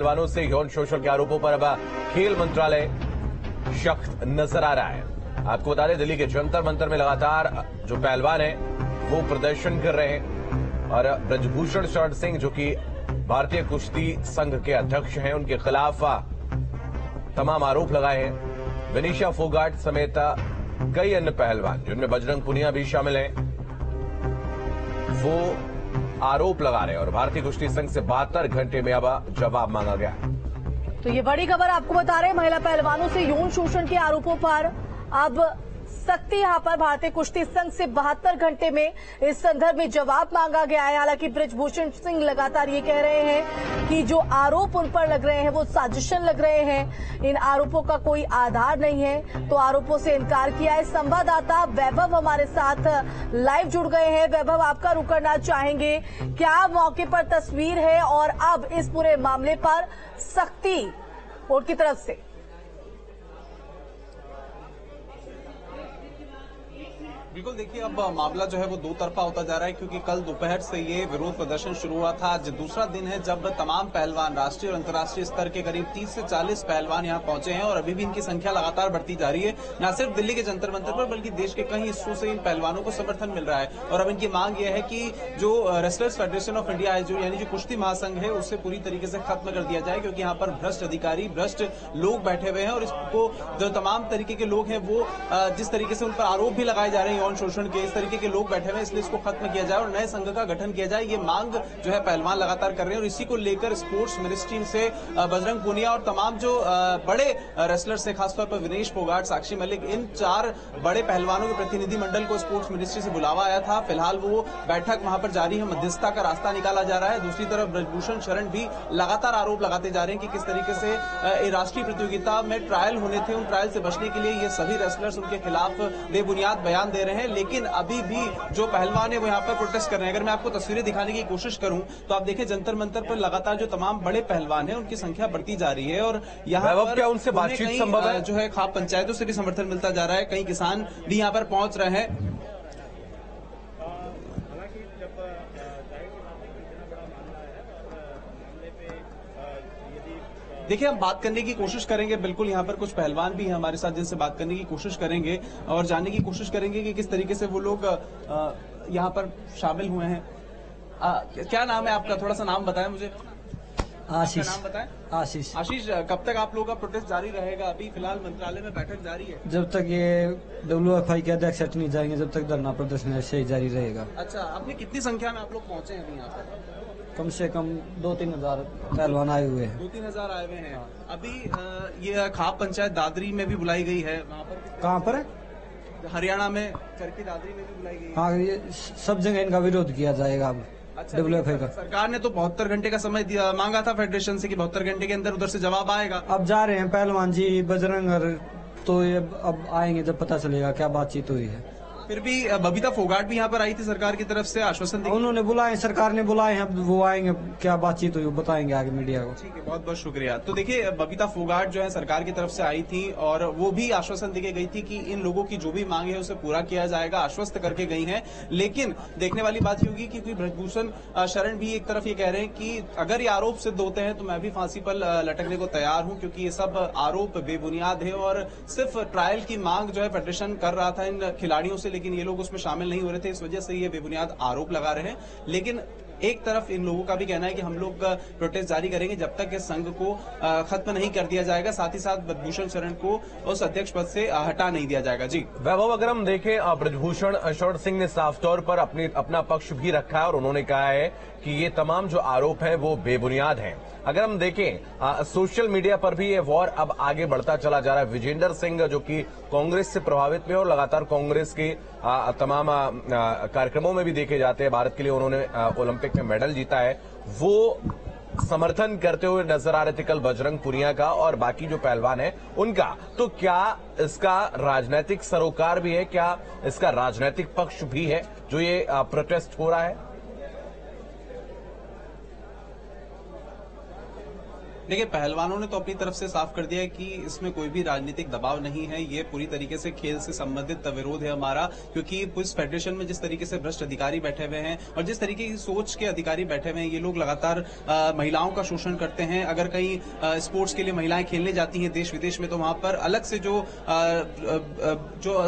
पहलवानों से यौन शोषण के आरोपों पर अब खेल मंत्रालय सख्त नजर आ रहा है। आपको बता दें, दिल्ली के जंतर मंतर में लगातार जो पहलवान हैं वो प्रदर्शन कर रहे हैं और ब्रजभूषण शरण सिंह जो कि भारतीय कुश्ती संघ के अध्यक्ष हैं, उनके खिलाफ तमाम आरोप लगाए हैं। विनीशा फोगाट समेत कई अन्य पहलवान जिनमें बजरंग पुनिया भी शामिल हैं, वो आरोप लगा रहे हैं और भारतीय कुश्ती संघ से 72 घंटे में अब जवाब मांगा गया। तो ये बड़ी खबर आपको बता रहे हैं, महिला पहलवानों से यौन शोषण के आरोपों पर अब सख्ती यहां पर भारतीय कुश्ती संघ से 72 घंटे में इस संदर्भ में जवाब मांगा गया है। हालांकि ब्रजभूषण सिंह लगातार ये कह रहे हैं कि जो आरोप उन पर लग रहे हैं वो साजिशन लग रहे हैं, इन आरोपों का कोई आधार नहीं है, तो आरोपों से इनकार किया है। संवाददाता वैभव हमारे साथ लाइव जुड़ गए हैं। वैभव, आपका रुख करना चाहेंगे, क्या मौके पर तस्वीर है और अब इस पूरे मामले पर सख्ती कोर्ट की तरफ से? बिल्कुल, देखिए अब मामला जो है वो दो तरफा होता जा रहा है, क्योंकि कल दोपहर से ये विरोध प्रदर्शन शुरू हुआ था। आज दूसरा दिन है जब तमाम पहलवान राष्ट्रीय और अंतर्राष्ट्रीय स्तर के करीब 30 से 40 पहलवान यहाँ पहुंचे हैं और अभी भी इनकी संख्या लगातार बढ़ती जा रही है। न सिर्फ दिल्ली के जंतर मंतर पर बल्कि देश के कई हिस्सों से इन पहलवानों को समर्थन मिल रहा है और अब इनकी मांग यह है कि जो रेसलर्स फेडरेशन ऑफ इंडिया है, जो यानी जो कुश्ती महासंघ है, उसे पूरी तरीके से खत्म कर दिया जाए, क्योंकि यहाँ पर भ्रष्ट अधिकारी, भ्रष्ट लोग बैठे हुए हैं और इसको जो तमाम तरीके के लोग हैं वो जिस तरीके से उन पर आरोप भी लगाए जा रहे हैं यौन शोषण के, इस तरीके के लोग बैठे हुए हैं, इसलिए इसको खत्म किया जाए और नए संघ का गठन किया जाए। ये मांग जो है पहलवान लगातार कर रहे हैं और इसी को लेकर स्पोर्ट्स मिनिस्ट्री से बजरंग पुनिया और तमाम जो बड़े रेसलर्स है, खासतौर पर विनेश फोगाट, साक्षी मलिक, इन 4 बड़े पहलवानों के प्रतिनिधि मंडल को स्पोर्ट्स मिनिस्ट्री से बुलावा आया था। फिलहाल वो बैठक वहां पर जारी है, मध्यस्थता का रास्ता निकाला जा रहा है। दूसरी तरफ ब्रजभूषण शरण भी लगातार आरोप लगाते जा रहे हैं कि किस तरीके से राष्ट्रीय प्रतियोगिता में ट्रायल होने थे, उन ट्रायल से बचने के लिए ये सभी रेसलर्स उनके खिलाफ बेबुनियाद बयान दे रहे हैं। लेकिन अभी भी जो पहलवान है वो यहाँ पर प्रोटेस्ट कर रहे हैं। अगर मैं आपको तस्वीरें दिखाने की कोशिश करूं तो आप देखें, जंतर मंतर पर लगातार जो तमाम बड़े पहलवान हैं उनकी संख्या बढ़ती जा रही है और यहाँ पर क्या उनसे बातचीत संभव है? जो है खाप पंचायतों से भी समर्थन मिलता जा रहा है, कई किसान भी यहाँ पर पहुंच रहे हैं। देखिए, हम बात करने की कोशिश करेंगे, बिल्कुल यहाँ पर कुछ पहलवान भी हैं हमारे साथ जिनसे बात करने की कोशिश करेंगे और जानने की कोशिश करेंगे कि किस तरीके से वो लोग यहाँ पर शामिल हुए हैं। क्या नाम है आपका? थोड़ा सा नाम बताएं मुझे। आशीष। नाम बताएं। आशीष। आशीष, कब तक आप लोगों का प्रोटेस्ट जारी रहेगा? अभी फिलहाल मंत्रालय में बैठक जारी है। जब तक ये WFI के अध्यक्ष नहीं जाएंगे जब तक धरना प्रदर्शन ऐसे ही जारी रहेगा। अच्छा, आपने कितनी संख्या में आप लोग पहुंचे हैं अभी यहाँ पर? कम से कम 2-3 हजार पहलवान आए हुए हैं। 2-3 हजार आए हुए हैं। अभी ये खाप पंचायत दादरी में भी बुलाई गई है। वहाँ पर कहाँ पर है? हरियाणा में चरखी दादरी में भी बुलाई गई है। हाँ, ये सब जगह इनका विरोध किया जाएगा अब। अच्छा, WFI का सरकार ने तो 72 घंटे का समय दिया, मांगा था फेडरेशन से कि 72 घंटे के अंदर उधर से जवाब आएगा। अब जा रहे हैं पहलवान जी बजरंग, और तो ये अब आएंगे जब पता चलेगा क्या बातचीत हुई है। फिर भी बबीता फोगाट भी यहाँ पर आई थी, सरकार की तरफ से आश्वासन दिया। उन्होंने बुलाए, सरकार ने बुलाए हैं, वो आएंगे, क्या बातचीत हुई वो बताएंगे आगे मीडिया को। ठीक है, बहुत बहुत शुक्रिया। तो देखिए, बबीता फोगाट जो है सरकार की तरफ से आई थी और वो भी आश्वासन देके गई थी कि इन लोगों की जो भी मांगे है उसे पूरा किया जाएगा, आश्वस्त करके गई है। लेकिन देखने वाली बात होगी कि ब्रजभूषण शरण भी एक तरफ ये कह रहे हैं कि अगर ये आरोप सिद्ध होते हैं तो मैं भी फांसी पर लटकने को तैयार हूं, क्योंकि ये सब आरोप बेबुनियाद है और सिर्फ ट्रायल की मांग जो है फेडरेशन कर रहा था इन खिलाड़ियों से, लेकिन ये लोग उसमें शामिल नहीं हो रहे थे, इस वजह से ये बेबुनियाद आरोप लगा रहे हैं। लेकिन एक तरफ इन लोगों का भी कहना है कि हम लोग प्रोटेस्ट जारी करेंगे जब तक इस संघ को खत्म नहीं कर दिया जाएगा, साथ ही साथ ब्रजभूषण शरण को उस अध्यक्ष पद से हटा नहीं दिया जाएगा। जी वैभव, अगर हम देखें, ब्रजभूषण शरण सिंह ने साफ तौर पर अपना पक्ष भी रखा है और उन्होंने कहा है कि ये तमाम जो आरोप हैं वो बेबुनियाद हैं। अगर हम देखें, सोशल मीडिया पर भी ये वॉर अब आगे बढ़ता चला जा रहा है। विजेंद्र सिंह जो कि कांग्रेस से प्रभावित में और लगातार कांग्रेस के तमाम कार्यक्रमों में भी देखे जाते हैं, भारत के लिए उन्होंने ओलंपिक में मेडल जीता है, वो समर्थन करते हुए नजर आ रहे थे कल बजरंग पुनिया का और बाकी जो पहलवान है उनका। तो क्या इसका राजनीतिक सरोकार भी है, क्या इसका राजनीतिक पक्ष भी है जो ये प्रोटेस्ट हो रहा है? देखिए, पहलवानों ने तो अपनी तरफ से साफ कर दिया है कि इसमें कोई भी राजनीतिक दबाव नहीं है, ये पूरी तरीके से खेल से संबंधित विरोध है हमारा, क्योंकि पुलिस फेडरेशन में जिस तरीके से भ्रष्ट अधिकारी बैठे हुए हैं और जिस तरीके की सोच के अधिकारी बैठे हुए हैं, ये लोग लगातार महिलाओं का शोषण करते हैं। अगर कहीं स्पोर्ट्स के लिए महिलाएं खेलने जाती हैं देश विदेश में, तो वहां पर अलग से जो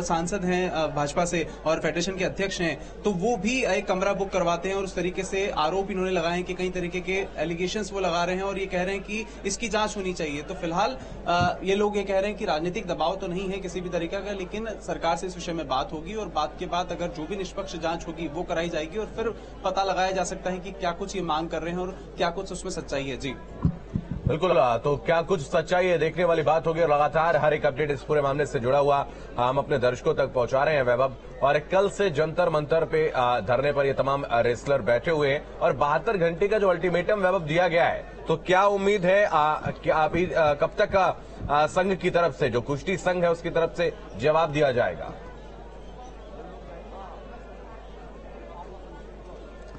सांसद हैं भाजपा से और फेडरेशन के अध्यक्ष हैं, तो वो भी एक कमरा बुक करवाते हैं और उस तरीके से आरोप इन्होंने लगाए हैं कि कई तरीके के एलिगेशंस वो लगा रहे हैं और ये कह रहे हैं कि इसकी जांच होनी चाहिए। तो फिलहाल ये लोग ये कह रहे हैं कि राजनीतिक दबाव तो नहीं है किसी भी तरीके का, लेकिन सरकार से इस विषय में बात होगी और बात के बाद अगर जो भी निष्पक्ष जांच होगी वो कराई जाएगी और फिर पता लगाया जा सकता है कि क्या कुछ ये मांग कर रहे हैं और क्या कुछ उसमें सच्चाई है। जी बिल्कुल, तो क्या कुछ सच्चाई है देखने वाली बात होगी और लगातार हर एक अपडेट इस पूरे मामले से जुड़ा हुआ हम अपने दर्शकों तक पहुंचा रहे हैं वैभव। और कल से जंतर मंतर पे धरने पर ये तमाम रेसलर बैठे हुए हैं और 72 घंटे का जो अल्टीमेटम वैभव दिया गया है, तो क्या उम्मीद है क्या अभी कब तक संघ की तरफ से, जो कुश्ती संघ है उसकी तरफ से जवाब दिया जाएगा?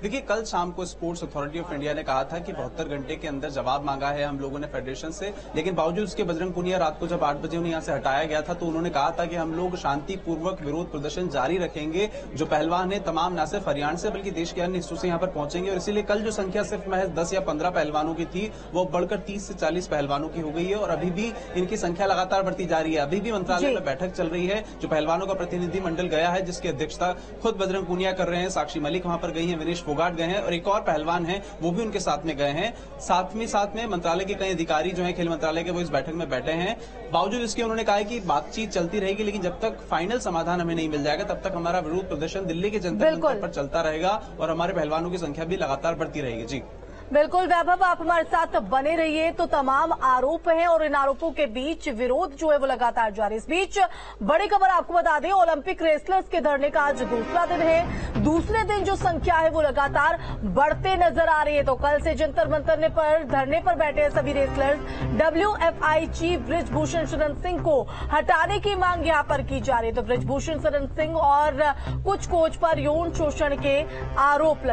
देखिए, कल शाम को स्पोर्ट्स अथॉरिटी ऑफ इंडिया ने कहा था कि 72 घंटे के अंदर जवाब मांगा है हम लोगों ने फेडरेशन से, लेकिन बावजूद उसके बजरंग पुनिया रात को जब 8 बजे उन्हें यहाँ से हटाया गया था तो उन्होंने कहा था कि हम लोग शांतिपूर्वक विरोध प्रदर्शन जारी रखेंगे। जो पहलवान है तमाम न सिर्फ हरियाणा से बल्कि देश के अन्य हिस्सों से यहाँ पर पहुंचेंगे और इसीलिए कल जो संख्या सिर्फ महज 10 या 15 पहलवानों की थी वो बढ़कर 30 से 40 पहलवानों की हो गई है और अभी भी इनकी संख्या लगातार बढ़ती जा रही है। अभी भी मंत्रालय में बैठक चल रही है, जो पहलवानों का प्रतिनिधि मंडल गया है जिसकी अध्यक्षता खुद बजरंग पुनिया कर रहे हैं, साक्षी मलिक वहां पर गई है, विनेश फोगाट गए हैं और एक और पहलवान हैं वो भी उनके साथ में गए हैं। साथ में मंत्रालय के कई अधिकारी जो हैं खेल मंत्रालय के, वो इस बैठक में बैठे हैं। बावजूद इसके उन्होंने कहा है कि बातचीत चलती रहेगी, लेकिन जब तक फाइनल समाधान हमें नहीं मिल जाएगा तब तक हमारा विरोध प्रदर्शन दिल्ली के जंतर मंतर पर चलता रहेगा और हमारे पहलवानों की संख्या भी लगातार बढ़ती रहेगी। जी बिल्कुल वैभव, आप हमारे साथ बने रहिए। तो तमाम आरोप हैं और इन आरोपों के बीच विरोध जो है वो लगातार जारी। इस बीच बड़ी खबर आपको बता दें, ओलंपिक रेसलर्स के धरने का आज दूसरा दिन है। दूसरे दिन जो संख्या है वो लगातार बढ़ते नजर आ रही है। तो कल से जंतर मंतर पर धरने पर बैठे हैं सभी wrestlers. WFI chief Brijbhushan Sharan Singh को हटाने की मांग यहाँ पर की जा रही है। तो बृजभूषण शरण सिंह और कुछ कोच पर यौन शोषण के आरोप